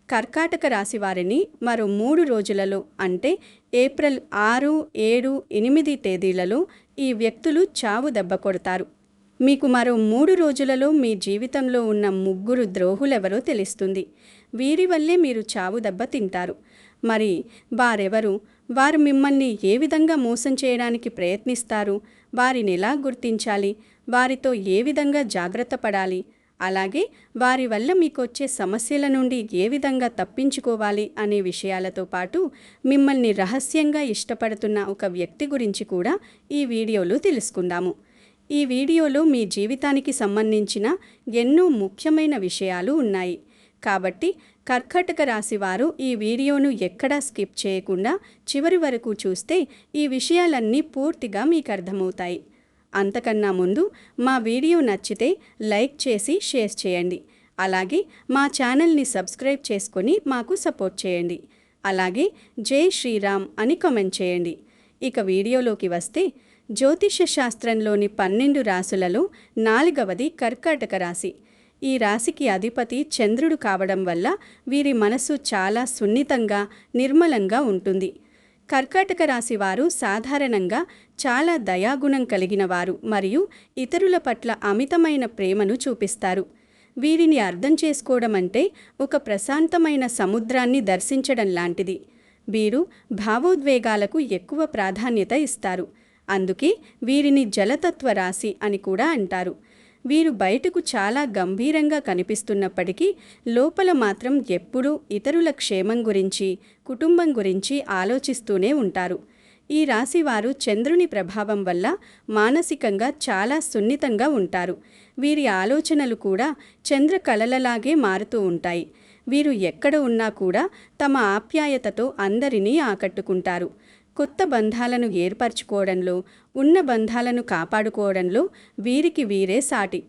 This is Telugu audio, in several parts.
కర్కాటక రాశి వారిని మరో 3 రోజులలో అంటే ఏప్రిల్ 6, 7, 8 తేదీలలో ఈ వ్యక్తులు చావు దెబ్బ కొడతారు. మీకు మరో 3 రోజులలో మీ జీవితంలో ఉన్న 3 ద్రోహులెవరో తెలుస్తుంది. వీరి వల్లే మీరు చావు దెబ్బ తింటారు. మరి వారెవరు? వారు మిమ్మల్ని ఏ విధంగా మోసం చేయడానికి ప్రయత్నిస్తారు? వారిని ఎలా గుర్తించాలి? వారితో ఏ విధంగా జాగ్రత్త పడాలి? అలాగే వారి వల్ల మీకొచ్చే సమస్యల నుండి ఏ విధంగా తప్పించుకోవాలి అనే విషయాలతో పాటు మిమ్మల్ని రహస్యంగా ఇష్టపడుతున్న ఒక వ్యక్తి గురించి కూడా ఈ వీడియోలో తెలుసుకుందాము. ఈ వీడియోలో మీ జీవితానికి సంబంధించిన ఎన్నో ముఖ్యమైన విషయాలు ఉన్నాయి. కాబట్టి కర్కాటక రాశి వారు ఈ వీడియోను ఎక్కడా స్కిప్ చేయకుండా చివరి వరకు చూస్తే ఈ విషయాలన్నీ పూర్తిగా మీకు అర్థమవుతాయి. అంతకన్నా ముందు మా వీడియో నచ్చితే లైక్ చేసి షేర్ చేయండి. అలాగే మా ఛానల్ని సబ్స్క్రైబ్ చేసుకొని మాకు సపోర్ట్ చేయండి. అలాగే జై శ్రీరామ్ అని కామెంట్ చేయండి. ఇక వీడియోలోకి వస్తే జ్యోతిష శాస్త్రంలోని 12 రాశులలో 4వది కర్కాటక రాశి. ఈ రాశికి అధిపతి చంద్రుడు కావడం వల్ల వీరి మనసు చాలా సున్నితంగా, నిర్మలంగా ఉంటుంది. కర్కాటక రాశి వారు సాధారణంగా చాలా దయాగుణం కలిగిన వారు మరియు ఇతరుల పట్ల అమితమైన ప్రేమను చూపిస్తారు. వీరిని అర్థం చేసుకోవడం అంటే ఒక ప్రశాంతమైన సముద్రాన్ని దర్శించడం లాంటిది. వీరు భావోద్వేగాలకు ఎక్కువ ప్రాధాన్యత ఇస్తారు. అందుకే వీరిని జలతత్వ రాశి అని కూడా అంటారు. వీరు బయటకు చాలా గంభీరంగా కనిపిస్తున్నప్పటికీ లోపల మాత్రం ఎప్పుడూ ఇతరుల క్షేమం గురించి, కుటుంబం గురించి ఆలోచిస్తూనే ఉంటారు. ఈ రాశి వారు చంద్రుని ప్రభావం వల్ల మానసికంగా చాలా సున్నితంగా ఉంటారు. వీరి ఆలోచనలు కూడా చంద్ర కళలలాగే మారుతూ ఉంటాయి. వీరు ఎక్కడ ఉన్నా కూడా తమ ఆప్యాయతతో అందరినీ ఆకట్టుకుంటారు. కొత్త బంధాలను ఏర్పరచుకోవడంలో, ఉన్న బంధాలను కాపాడుకోవడంలో వీరికి వీరే సాటి.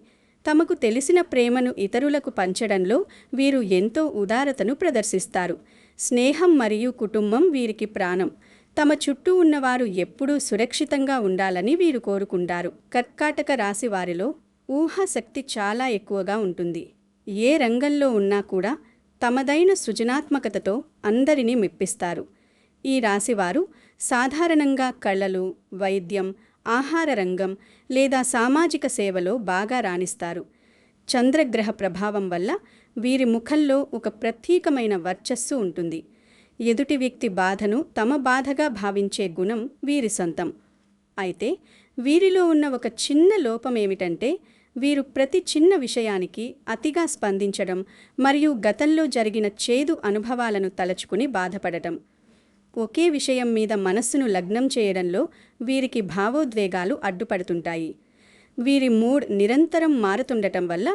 తమకు తెలిసిన ప్రేమను ఇతరులకు పంచడంలో వీరు ఎంతో ఉదారతను ప్రదర్శిస్తారు. స్నేహం మరియు కుటుంబం వీరికి ప్రాణం. తమ చుట్టూ ఉన్నవారు ఎప్పుడూ సురక్షితంగా ఉండాలని వీరు కోరుకుంటారు. కర్కాటక రాశి వారిలో ఊహాశక్తి చాలా ఎక్కువగా ఉంటుంది. ఏ రంగంలో ఉన్నా కూడా తమదైన సృజనాత్మకతతో అందరినీ మెప్పిస్తారు. ఈ రాశివారు సాధారణంగా కళలు, వైద్యం, ఆహార రంగం లేదా సామాజిక సేవలో బాగా రాణిస్తారు. చంద్రగ్రహ ప్రభావం వల్ల వీరి ముఖంలో ఒక ప్రత్యేకమైన వర్చస్సు ఉంటుంది. ఎదుటి వ్యక్తి బాధను తమ బాధగా భావించే గుణం వీరి సొంతం. అయితే వీరిలో ఉన్న ఒక చిన్న లోపం ఏమిటంటే వీరు ప్రతి చిన్న విషయానికి అతిగా స్పందించడం మరియు గతంలో జరిగిన చేదు అనుభవాలను తలచుకుని బాధపడటం. ఒకే విషయం మీద మనస్సును లగ్నం చేయడంలో వీరికి భావోద్వేగాలు అడ్డుపడుతుంటాయి. వీరి మూడ్ నిరంతరం మారుతుండటం వల్ల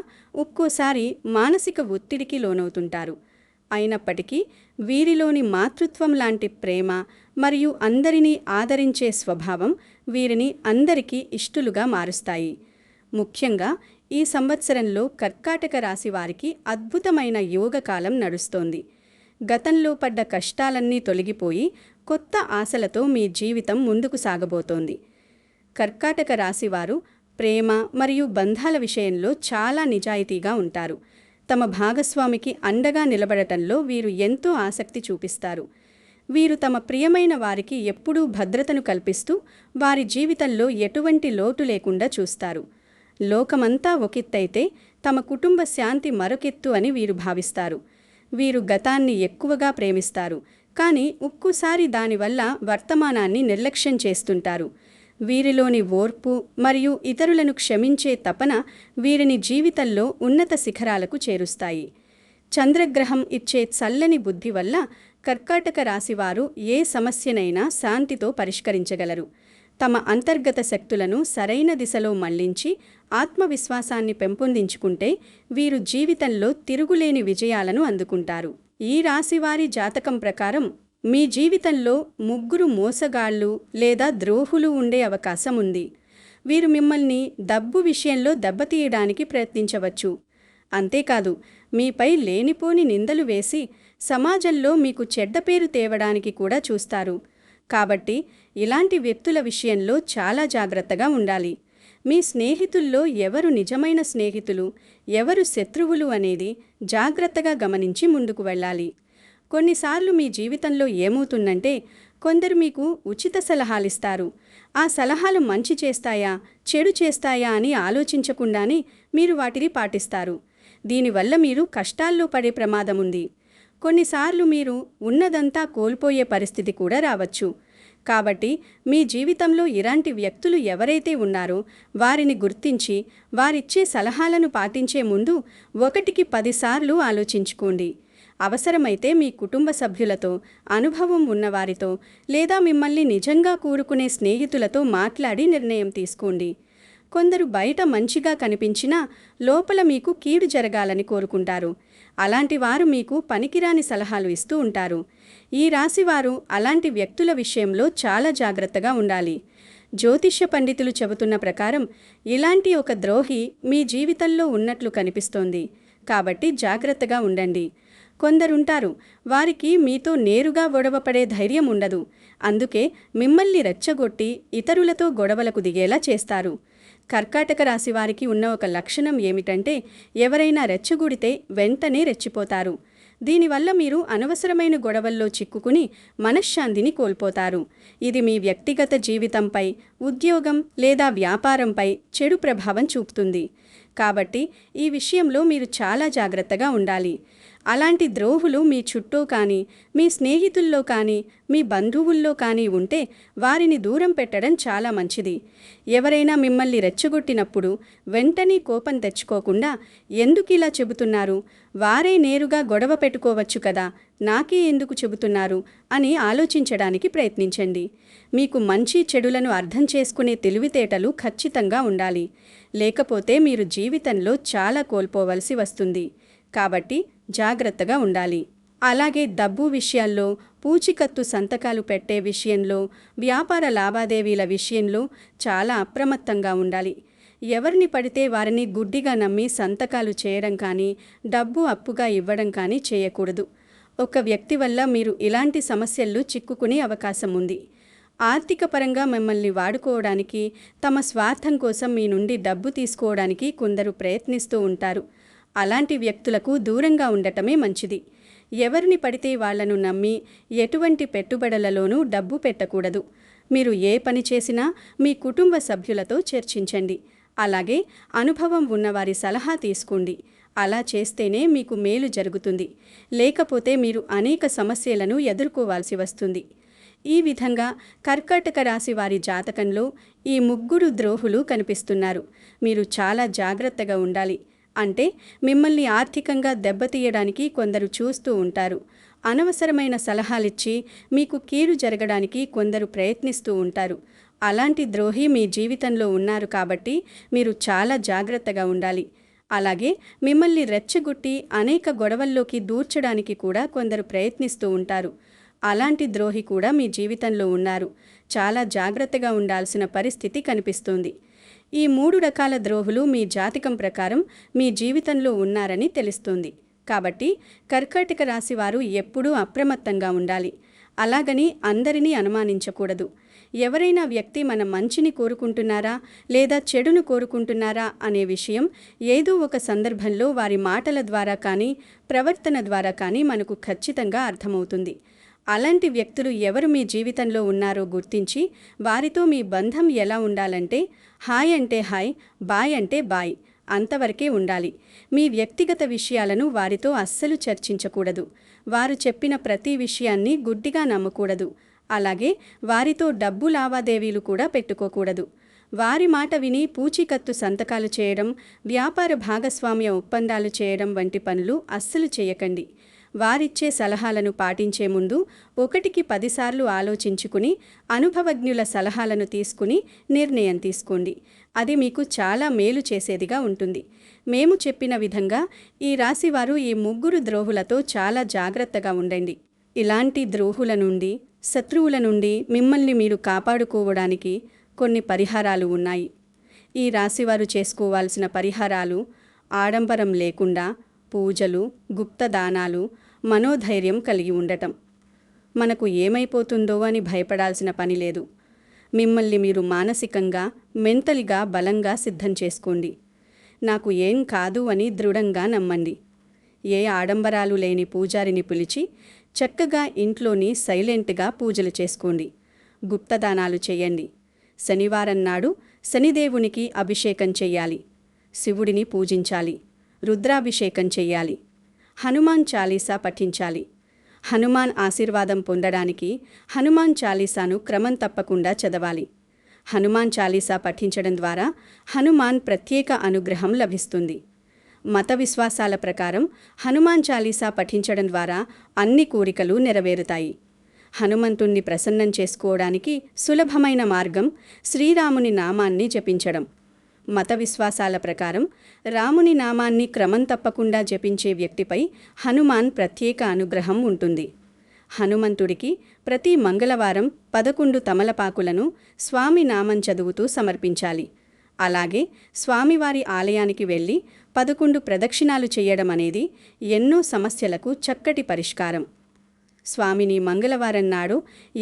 ఒక్కోసారి మానసిక ఒత్తిడికి లోనవుతుంటారు. అయినప్పటికీ వీరిలోని మాతృత్వం లాంటి ప్రేమ మరియు అందరినీ ఆదరించే స్వభావం వీరిని అందరికీ ఇష్టలుగా మారుస్తాయి. ముఖ్యంగా ఈ సంవత్సరంలో కర్కాటక రాశి వారికి అద్భుతమైన యోగకాలం నడుస్తోంది. గతంలో పడ్డ కష్టాలన్నీ తొలగిపోయి కొత్త ఆశలతో మీ జీవితం ముందుకు సాగబోతోంది. కర్కాటక రాశివారు ప్రేమ మరియు బంధాల విషయంలో చాలా నిజాయితీగా ఉంటారు. తమ భాగస్వామికి అండగా నిలబడటంలో వీరు ఎంతో ఆసక్తి చూపిస్తారు. వీరు తమ ప్రియమైన వారికి ఎప్పుడూ భద్రతను కల్పిస్తూ వారి జీవితంలో ఎటువంటి లోటు లేకుండా చూస్తారు. లోకమంతా ఒకెత్తైతే తమ కుటుంబ శాంతి మరొకెత్తు అని వీరు భావిస్తారు. వీరు గతాన్ని ఎక్కువగా ప్రేమిస్తారు, కానీ ఒక్కోసారి దానివల్ల వర్తమానాన్ని నిర్లక్ష్యం చేస్తుంటారు. వీరిలోని ఓర్పు మరియు ఇతరులను క్షమించే తపన వీరిని జీవితంలో ఉన్నత శిఖరాలకు చేరుస్తాయి. చంద్రగ్రహం ఇచ్చే చల్లని బుద్ధి వల్ల కర్కాటక రాశివారు ఏ సమస్యనైనా శాంతితో పరిష్కరించగలరు. తమ అంతర్గత శక్తులను సరైన దిశలో మళ్లించి ఆత్మవిశ్వాసాన్ని పెంపొందించుకుంటే వీరు జీవితంలో తిరుగులేని విజయాలను అందుకుంటారు. ఈ రాశివారి జాతకం ప్రకారం మీ జీవితంలో 3 మోసగాళ్ళు లేదా ద్రోహులు ఉండే అవకాశం ఉంది. వీరు మిమ్మల్ని డబ్బు విషయంలో దెబ్బతీయడానికి ప్రయత్నించవచ్చు. అంతేకాదు, మీపై లేనిపోని నిందలు వేసి సమాజంలో మీకు చెడ్డ పేరు తేవడానికి కూడా చూస్తారు. కాబట్టి ఇలాంటి వ్యక్తుల విషయంలో చాలా జాగ్రత్తగా ఉండాలి. మీ స్నేహితుల్లో ఎవరు నిజమైన స్నేహితులు, ఎవరు శత్రువులు అనేది జాగ్రత్తగా గమనించి ముందుకు వెళ్ళాలి. కొన్నిసార్లు మీ జీవితంలో ఏమవుతుందంటే, కొందరు మీకు ఉచిత సలహాలిస్తారు. ఆ సలహాలు మంచి చేస్తాయా, చెడు చేస్తాయా అని ఆలోచించకుండానే మీరు వాటిని పాటిస్తారు. దీనివల్ల మీరు కష్టాల్లో పడే ప్రమాదముంది. కొన్నిసార్లు మీరు ఉన్నదంతా కోల్పోయే పరిస్థితి కూడా రావచ్చు. కాబట్టి మీ జీవితంలో ఇలాంటి వ్యక్తులు ఎవరైతే ఉన్నారో వారిని గుర్తించి వారిచ్చే సలహాలను పాటించే ముందు 1కి 10 సార్లు ఆలోచించుకోండి. అవసరమైతే మీ కుటుంబ సభ్యులతో, అనుభవం ఉన్నవారితో లేదా మిమ్మల్ని నిజంగా కోరుకునే స్నేహితులతో మాట్లాడి నిర్ణయం తీసుకోండి. కొందరు బయట మంచిగా కనిపించినా లోపల మీకు కీడు జరగాలని కోరుకుంటారు. అలాంటి వారు మీకు పనికిరాని సలహాలు ఇస్తూ ఉంటారు. ఈ రాశివారు అలాంటి వ్యక్తుల విషయంలో చాలా జాగ్రత్తగా ఉండాలి. జ్యోతిష్య పండితులు చెబుతున్న ప్రకారం ఇలాంటి ఒక ద్రోహి మీ జీవితంలో ఉన్నట్లు కనిపిస్తోంది. కాబట్టి జాగ్రత్తగా ఉండండి. కొందరుంటారు, వారికి మీతో నేరుగా గొడవపడే ధైర్యం ఉండదు. అందుకే మిమ్మల్ని రెచ్చగొట్టి ఇతరులతో గొడవలకు దిగేలా చేస్తారు. కర్కాటక రాశి వారికి ఉన్న ఒక లక్షణం ఏమిటంటే, ఎవరైనా రెచ్చగొడితే వెంటనే రెచ్చిపోతారు. దీనివల్ల మీరు అనవసరమైన గొడవల్లో చిక్కుకుని మనశ్శాంతిని కోల్పోతారు. ఇది మీ వ్యక్తిగత జీవితంపై, ఉద్యోగం లేదా వ్యాపారంపై చెడు ప్రభావం చూపుతుంది. కాబట్టి ఈ విషయంలో మీరు చాలా జాగ్రత్తగా ఉండాలి. అలాంటి ద్రోహులు మీ చుట్టూ కానీ, మీ స్నేహితుల్లో కానీ, మీ బంధువుల్లో కానీ ఉంటే వారిని దూరం పెట్టడం చాలా మంచిది. ఎవరైనా మిమ్మల్ని రెచ్చగొట్టినప్పుడు వెంటనే కోపం తెచ్చుకోకుండా, ఎందుకిలా చెబుతున్నారు, వారే నేరుగా గొడవ పెట్టుకోవచ్చు కదా, నాకే ఎందుకు చెబుతున్నారు అని ఆలోచించడానికి ప్రయత్నించండి. మీకు మంచి చెడులను అర్థం చేసుకునే తెలివితేటలు ఖచ్చితంగా ఉండాలి. లేకపోతే మీరు జీవితంలో చాలా కోల్పోవలసి వస్తుంది. కాబట్టి జాగ్రత్తగా ఉండాలి. అలాగే డబ్బు విషయాల్లో, పూచికత్తు సంతకాలు పెట్టే విషయంలో, వ్యాపార లావాదేవీల విషయంలో చాలా అప్రమత్తంగా ఉండాలి. ఎవరిని పడితే వారిని గుడ్డిగా నమ్మి సంతకాలు చేయడం కానీ, డబ్బు అప్పుగా ఇవ్వడం కానీ చేయకూడదు. ఒక వ్యక్తి వల్ల మీరు ఇలాంటి సమస్యల్లో చిక్కుకునే అవకాశం ఉంది. ఆర్థిక పరంగా మిమ్మల్ని వాడుకోవడానికి, తమ స్వార్థం కోసం మీ నుండి డబ్బు తీసుకోవడానికి కొందరు ప్రయత్నిస్తూ ఉంటారు. అలాంటి వ్యక్తులకు దూరంగా ఉండటమే మంచిది. ఎవరిని పడితే వాళ్లను నమ్మి ఎటువంటి పెట్టుబడులలోనూ డబ్బు పెట్టకూడదు. మీరు ఏ పని చేసినా మీ కుటుంబ సభ్యులతో చర్చించండి. అలాగే అనుభవం ఉన్నవారి సలహా తీసుకోండి. అలా చేస్తేనే మీకు మేలు జరుగుతుంది. లేకపోతే మీరు అనేక సమస్యలను ఎదుర్కోవాల్సి వస్తుంది. ఈ విధంగా కర్కాటక రాశి వారి జాతకంలో ఈ 3 ద్రోహులు కనిపిస్తున్నారు. మీరు చాలా జాగ్రత్తగా ఉండాలి. అంటే మిమ్మల్ని ఆర్థికంగా దెబ్బతీయడానికి కొందరు చూస్తూ ఉంటారు. అనవసరమైన సలహాలిచ్చి మీకు కీడు జరగడానికి కొందరు ప్రయత్నిస్తూ ఉంటారు. అలాంటి ద్రోహి మీ జీవితంలో ఉన్నారు కాబట్టి మీరు చాలా జాగ్రత్తగా ఉండాలి. అలాగే మిమ్మల్ని రెచ్చగొట్టి అనేక గొడవల్లోకి దూర్చడానికి కూడా కొందరు ప్రయత్నిస్తూ ఉంటారు. అలాంటి ద్రోహి కూడా మీ జీవితంలో ఉన్నారు. చాలా జాగ్రత్తగా ఉండాల్సిన పరిస్థితి కనిపిస్తుంది. ఈ 3 రకాల ద్రోహులు మీ జాతకం ప్రకారం మీ జీవితంలో ఉన్నారని తెలుస్తుంది. కాబట్టి కర్కాటక రాశి వారు ఎప్పుడూ అప్రమత్తంగా ఉండాలి. అలాగని అందరినీ అనుమానించకూడదు. ఎవరైనా వ్యక్తి మన మంచిని కోరుకుంటున్నారా లేదా చెడును కోరుకుంటున్నారా అనే విషయం ఏదో ఒక సందర్భంలో వారి మాటల ద్వారా కానీ, ప్రవర్తన ద్వారా కానీ మనకు ఖచ్చితంగా అర్థమవుతుంది. అలాంటి వ్యక్తులు ఎవరు మీ జీవితంలో ఉన్నారో గుర్తించి వారితో మీ బంధం ఎలా ఉండాలంటే, హాయ్ అంటే హాయ్, బాయ్ అంటే బాయ్ అంతవరకే ఉండాలి. మీ వ్యక్తిగత విషయాలను వారితో అస్సలు చర్చించకూడదు. వారు చెప్పిన ప్రతి విషయాన్ని గుడ్డిగా నమ్మకూడదు. అలాగే వారితో డబ్బు లావాదేవీలు కూడా పెట్టుకోకూడదు. వారి మాట విని పూచీకత్తు సంతకాలు చేయడం, వ్యాపార భాగస్వామ్య ఒప్పందాలు చేయడం వంటి పనులు అస్సలు చేయకండి. వారిచ్చే సలహాలను పాటించే ముందు 1కి 10 సార్లు ఆలోచించుకుని అనుభవజ్ఞుల సలహాలను తీసుకుని నిర్ణయం తీసుకోండి. అది మీకు చాలా మేలు చేసేదిగా ఉంటుంది. మేము చెప్పిన విధంగా ఈ రాశివారు ఈ 3 ద్రోహులతో చాలా జాగ్రత్తగా ఉండండి. ఇలాంటి ద్రోహుల నుండి, శత్రువుల నుండి మిమ్మల్ని మీరు కాపాడుకోవడానికి కొన్ని పరిహారాలు ఉన్నాయి. ఈ రాశివారు చేసుకోవాల్సిన పరిహారాలు: ఆడంబరం లేకుండా పూజలు, గుప్తదానాలు, మనోధైర్యం కలిగి ఉండటం. మనకు ఏమైపోతుందో అని భయపడాల్సిన పని లేదు. మిమ్మల్ని మీరు మానసికంగా, మెంటల్గా బలంగా సిద్ధం చేసుకోండి. నాకు ఏం కాదు అని దృఢంగా నమ్మండి. ఏ ఆడంబరాలు లేని పూజారిని పిలిచి చక్కగా ఇంట్లోని సైలెంట్గా పూజలు చేసుకోండి. గుప్తదానాలు చేయండి. శనివారం నాడు శనిదేవునికి అభిషేకం చెయ్యాలి. శివుడిని పూజించాలి. రుద్రాభిషేకం చెయ్యాలి. హనుమాన్ చాలీసా పఠించాలి. హనుమాన్ ఆశీర్వాదం పొందడానికి హనుమాన్ చాలీసాను క్రమం తప్పకుండా చదవాలి. హనుమాన్ చాలీసా పఠించడం ద్వారా హనుమాన్ ప్రత్యేక అనుగ్రహం లభిస్తుంది. మత విశ్వాసాల ప్రకారం హనుమాన్ చాలీసా పఠించడం ద్వారా అన్ని కోరికలు నెరవేరుతాయి. హనుమంతుణ్ణి ప్రసన్నం చేసుకోవడానికి సులభమైన మార్గం శ్రీరాముని నామాన్ని జపించడం. మత విశ్వాసాల ప్రకారం రాముని నామాన్ని క్రమం తప్పకుండా జపించే వ్యక్తిపై హనుమాన్ ప్రత్యేక అనుగ్రహం ఉంటుంది. హనుమంతుడికి ప్రతి మంగళవారం 11 తమలపాకులను స్వామి నామం చదువుతూ సమర్పించాలి. అలాగే స్వామివారి ఆలయానికి వెళ్ళి 11 ప్రదక్షిణాలు చేయడం అనేది ఎన్నో సమస్యలకు చక్కటి పరిష్కారం. స్వామిని మంగళవారం నాడు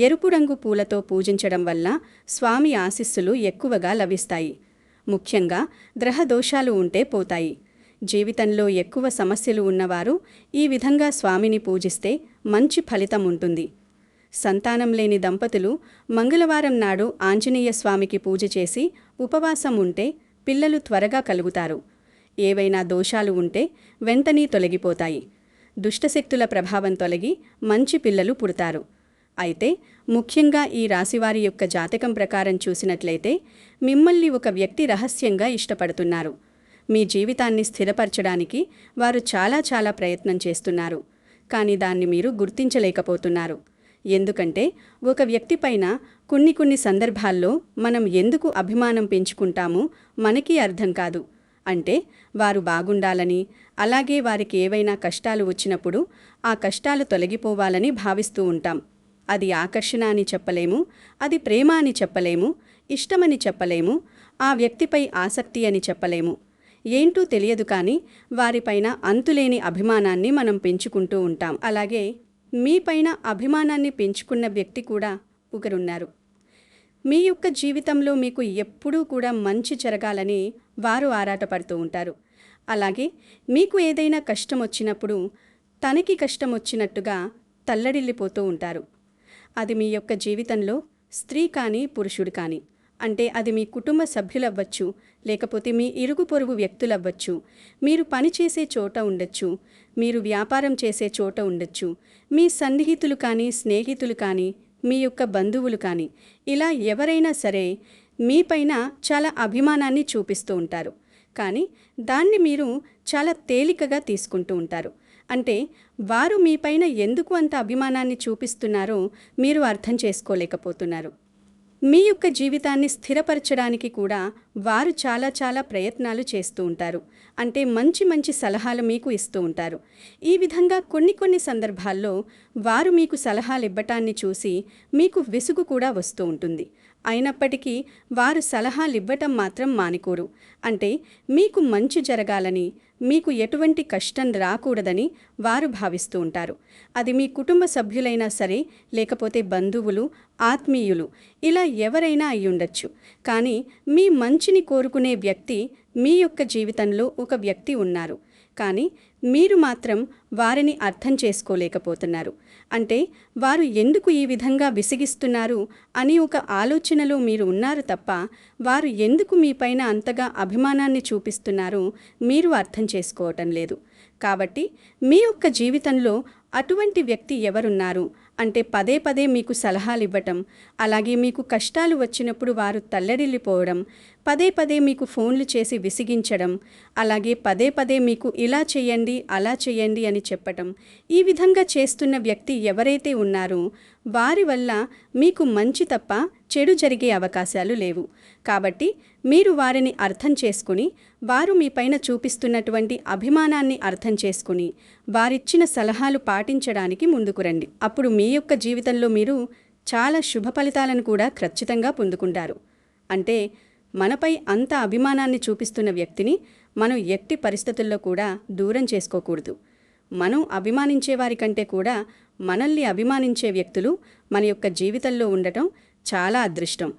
ఎరుపు రంగు పూలతో పూజించడం వల్ల స్వామి ఆశీస్సులు ఎక్కువగా లభిస్తాయి. ముఖ్యంగా గ్రహదోషాలు ఉంటే పోతాయి. జీవితంలో ఎక్కువ సమస్యలు ఉన్నవారు ఈ విధంగా స్వామిని పూజిస్తే మంచి ఫలితం ఉంటుంది. సంతానం లేని దంపతులు మంగళవారం నాడు ఆంజనేయ స్వామికి పూజ చేసి ఉపవాసం ఉంటే పిల్లలు త్వరగా కలుగుతారు. ఏవైనా దోషాలు ఉంటే వెంటనే తొలగిపోతాయి. దుష్టశక్తుల ప్రభావం తొలగి మంచి పిల్లలు పుడతారు. అయితే ముఖ్యంగా ఈ రాశివారి యొక్క జాతకం ప్రకారం చూసినట్లయితే మిమ్మల్ని ఒక వ్యక్తి రహస్యంగా ఇష్టపడుతున్నారు. మీ జీవితాన్ని స్థిరపరచడానికి వారు చాలా ప్రయత్నం చేస్తున్నారు. కానీ దాన్ని మీరు గుర్తించలేకపోతున్నారు. ఎందుకంటే ఒక వ్యక్తిపైన కొన్ని సందర్భాల్లో మనం ఎందుకు అభిమానం పెంచుకుంటామో మనకి అర్థం కాదు. అంటే వారు బాగుండాలని, అలాగే వారికి ఏవైనా కష్టాలు వచ్చినప్పుడు ఆ కష్టాలు తొలగిపోవాలని భావిస్తూ ఉంటాం. అది ఆకర్షణ అని చెప్పలేము, అది ప్రేమ అని చెప్పలేము, ఇష్టమని చెప్పలేము, ఆ వ్యక్తిపై ఆసక్తి అని చెప్పలేము. ఏంటో తెలియదు, కానీ వారిపైన అంతులేని అభిమానాన్ని మనం పెంచుకుంటూ ఉంటాం. అలాగే మీపైన అభిమానాన్ని పెంచుకున్న వ్యక్తి కూడా ఒకరున్నారు. మీ యొక్క జీవితంలో మీకు ఎప్పుడూ కూడా మంచి జరగాలని వారు ఆరాటపడుతూ ఉంటారు. అలాగే మీకు ఏదైనా కష్టం వచ్చినప్పుడు తనకి కష్టం వచ్చినట్టుగా తల్లడిల్లిపోతూ ఉంటారు. అది మీ యొక్క జీవితంలో స్త్రీ కానీ పురుషుడు కానీ, అంటే అది మీ కుటుంబ సభ్యులవ్వచ్చు, లేకపోతే మీ ఇరుగు పొరుగు వ్యక్తులవ్వచ్చు, మీరు పనిచేసే చోట ఉండొచ్చు, మీరు వ్యాపారం చేసే చోట ఉండొచ్చు, మీ సన్నిహితులు కానీ స్నేహితులు కానీ మీ యొక్క బంధువులు కానీ, ఇలా ఎవరైనా సరే మీపైన చాలా అభిమానాన్ని చూపిస్తూ ఉంటారు. కానీ దాన్ని మీరు చాలా తేలికగా తీసుకుంటూ ఉంటారు. అంటే వారు మీపైన ఎందుకు అంత అభిమానాన్ని చూపిస్తున్నారో మీరు అర్థం చేసుకోలేకపోతున్నారు. మీ యొక్క జీవితాన్ని స్థిరపరచడానికి కూడా వారు చాలా ప్రయత్నాలు చేస్తూ ఉంటారు. అంటే మంచి సలహాలు మీకు ఇస్తూ ఉంటారు. ఈ విధంగా కొన్ని సందర్భాల్లో వారు మీకు సలహాలు ఇవ్వటాన్ని చూసి మీకు విసుగు కూడా వస్తూ ఉంటుంది. అయినప్పటికీ వారు సలహాలు ఇవ్వటం మాత్రం మానుకోరు. అంటే మీకు మంచి జరగాలని, మీకు ఎటువంటి కష్టం రాకూడదని వారు భావిస్తూ ఉంటారు. అది మీ కుటుంబ సభ్యులైనా సరే, లేకపోతే బంధువులు, ఆత్మీయులు, ఇలా ఎవరైనా అయ్యుండొచ్చు. కానీ మీ మంచిని కోరుకునే వ్యక్తి మీ యొక్క జీవితంలో ఒక వ్యక్తి ఉన్నారు. కానీ మీరు మాత్రం వారిని అర్థం చేసుకోలేకపోతున్నారు. అంటే వారు ఎందుకు ఈ విధంగా విసిగిస్తున్నారు అని ఒక ఆలోచనలో మీరు ఉన్నారు తప్ప, వారు ఎందుకు మీపైన అంతగా అభిమానాన్ని చూపిస్తున్నారో మీరు అర్థం చేసుకోవటం లేదు. కాబట్టి మీ యొక్క జీవితంలో అటువంటి వ్యక్తి ఎవరున్నారు అంటే పదే మీకు సలహాలు ఇవ్వటం, అలాగే మీకు కష్టాలు వచ్చినప్పుడు వారు తల్లడిల్లిపోవడం, పదే మీకు ఫోన్లు చేసి విసిగించడం, అలాగే పదే మీకు ఇలా చేయండి అలా చేయండి అని చెప్పటం, ఈ విధంగా చేస్తున్న వ్యక్తి ఎవరైతే ఉన్నారో వారి వల్ల మీకు మంచి తప్ప చెడు జరిగే అవకాశాలు లేవు. కాబట్టి మీరు వారిని అర్థం చేసుకుని, వారు మీపైన చూపిస్తున్నటువంటి అభిమానాన్ని అర్థం చేసుకుని వారిచ్చిన సలహాలు పాటించడానికి ముందుకు రండి. అప్పుడు మీ యొక్క జీవితంలో మీరు చాలా శుభ ఫలితాలను కూడా ఖచ్చితంగా పొందుకుంటారు. అంటే మనపై అంత అభిమానాన్ని చూపిస్తున్న వ్యక్తిని మనం ఎట్టి పరిస్థితుల్లో కూడా దూరం చేసుకోకూడదు. మనం అభిమానించే వారి కంటే కూడా మనల్ని అభిమానించే వ్యక్తులు మన యొక్క జీవితంలో ఉండటం చాలా అదృష్టం.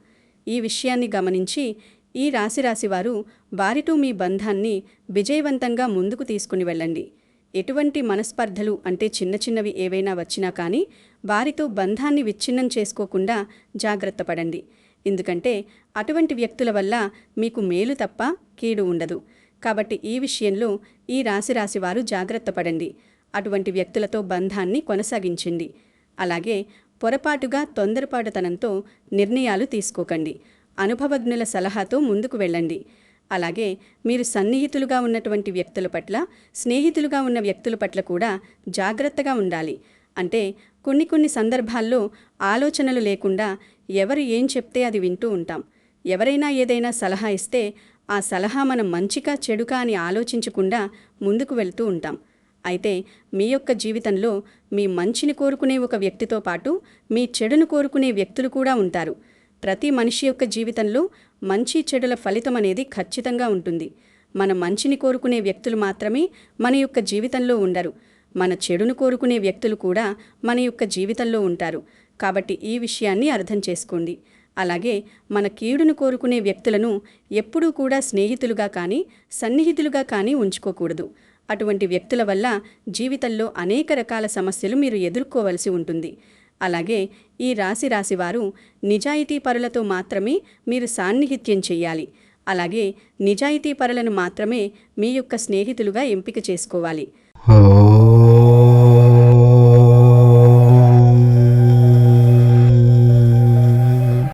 ఈ విషయాన్ని గమనించి ఈ రాశివారు వారితో మీ బంధాన్ని విజయవంతంగా ముందుకు తీసుకుని వెళ్ళండి. ఎటువంటి మనస్పర్ధలు అంటే చిన్న చిన్నవి ఏవైనా వచ్చినా కానీ వారితో బంధాన్ని విచ్ఛిన్నం చేసుకోకుండా జాగ్రత్త పడండి. ఎందుకంటే అటువంటి వ్యక్తుల వల్ల మీకు మేలు తప్ప కీడు ఉండదు. కాబట్టి ఈ విషయంలో ఈ రాశివారు జాగ్రత్త పడండి. అటువంటి వ్యక్తులతో బంధాన్ని కొనసాగించండి. అలాగే పొరపాటుగా తొందరపాటుతనంతో నిర్ణయాలు తీసుకోకండి. అనుభవజ్ఞుల సలహాతో ముందుకు వెళ్ళండి. అలాగే మీరు సన్నిహితులుగా ఉన్నటువంటి వ్యక్తుల పట్ల, స్నేహితులుగా ఉన్న వ్యక్తుల పట్ల కూడా జాగ్రత్తగా ఉండాలి. అంటే కొన్ని సందర్భాల్లో ఆలోచనలు లేకుండా ఎవరు ఏం చెప్తే అది వింటూ ఉంటాం. ఎవరైనా ఏదైనా సలహా ఇస్తే ఆ సలహా మనం మంచిగా చెడుకా అని ఆలోచించకుండా ముందుకు వెళ్తూ ఉంటాం. అయితే మీ యొక్క జీవితంలో మీ మంచిని కోరుకునే ఒక వ్యక్తితో పాటు మీ చెడును కోరుకునే వ్యక్తులు కూడా ఉంటారు. ప్రతి మనిషి యొక్క జీవితంలో మంచి చెడుల ఫలితం అనేది ఖచ్చితంగా ఉంటుంది. మన మంచిని కోరుకునే వ్యక్తులు మాత్రమే మన యొక్క జీవితంలో ఉండరు. మన చెడును కోరుకునే వ్యక్తులు కూడా మన యొక్క జీవితంలో ఉంటారు. కాబట్టి ఈ విషయాన్ని అర్థం చేసుకోండి. అలాగే మన కీడును కోరుకునే వ్యక్తులను ఎప్పుడూ కూడా స్నేహితులుగా కానీ సన్నిహితులుగా కానీ ఉంచుకోకూడదు. అటువంటి వ్యక్తుల వల్ల జీవితంలో అనేక రకాల సమస్యలు మీరు ఎదుర్కోవలసి ఉంటుంది. అలాగే ఈ రాశివారు నిజాయితీ పరులతో మాత్రమే మీరు సాన్నిహిత్యం చెయ్యాలి. అలాగే నిజాయితీ పరులను మాత్రమే మీ యొక్క స్నేహితులుగా ఎంపిక చేసుకోవాలి.